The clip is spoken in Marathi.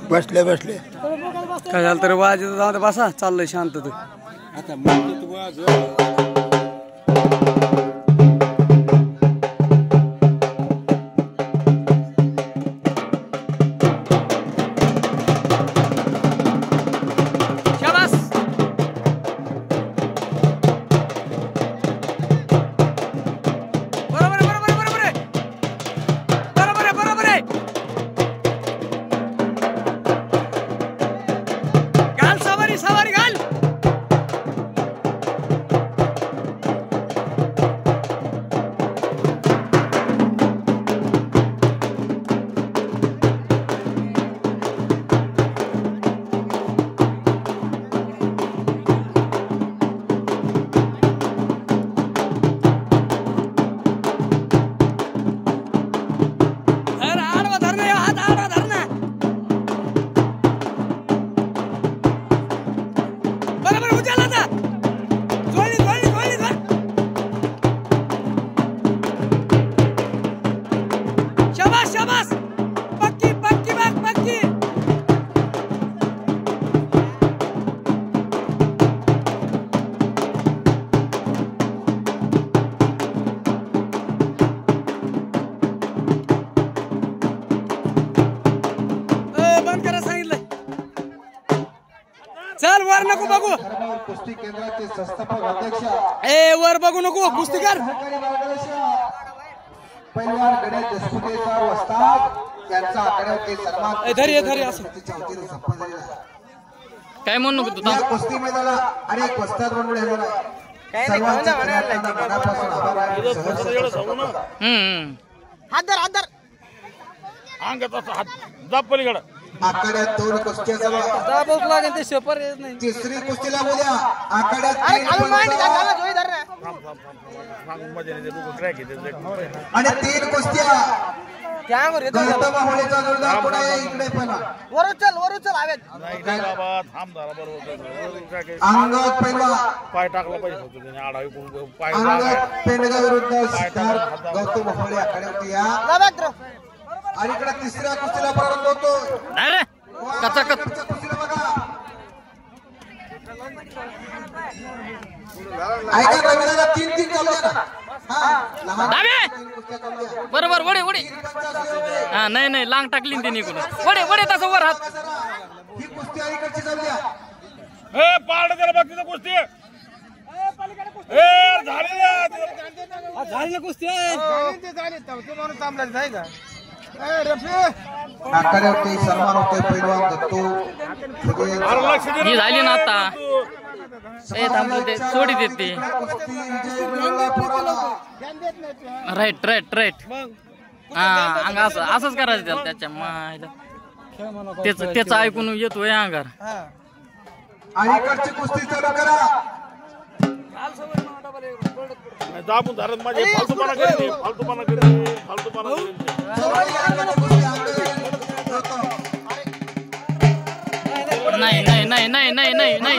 बसले बसले काय झालं तर वाज जाऊ दे बसा चाललंय शांत तू आता चल वर नको बघू कुस्ती केंद्राचे संस्थापक अध्यक्ष वर बघू नको कुस्ती कर पैलवान गणेश देशमुखेचा वस्ताद यांचा आकड्यावरती सन्मान काय म्हणू नको तू या कुस्ती मैदानाला अनेक वस्ताद म्हणून आलेला आहे सर्वांचे मनापासून आभार आहे हात धर पलीकडे आखाड्यात 2 कुस्त्या दाबच लागेल ते शेपर येत नाही तिसरी कुस्तीला बोल्या आखाड्यात आणि 3 कुस्त्या गौतम होळीचा जोरदार पुढे इकडे पण वर चल हवेत अंगात पहिला पाय टाकला पाहिजे अंगात पेंडगा विरुद्ध गौतम होळी आखाड्यावरती या आणि इकडे तिसऱ्या कुस्तीला प्रारंभ होतो अरे कचाकच ऐका रवींद्रला 3-3 चालू आहे ना बरोबर वडे हा नाही लांग टाकली तिने इकडून वडे तसं वर हात ही कुस्ती अलीकडची चालू आहे पाड जरा बघ तिथं कुस्ती झाली ना कुस्ती आखाड्यावरती सन्मान होतोय पैलवान दत्तू ही झाली ना आता थांबलं ते सोडी देते राईट हा अंग असंच करायचं त्याला त्याच्या मायला त्याच ऐकून येतोय अंगार अलीकडची कुस्ती चालू करा दाबून धरत माझे फालतूपणा करेल नाही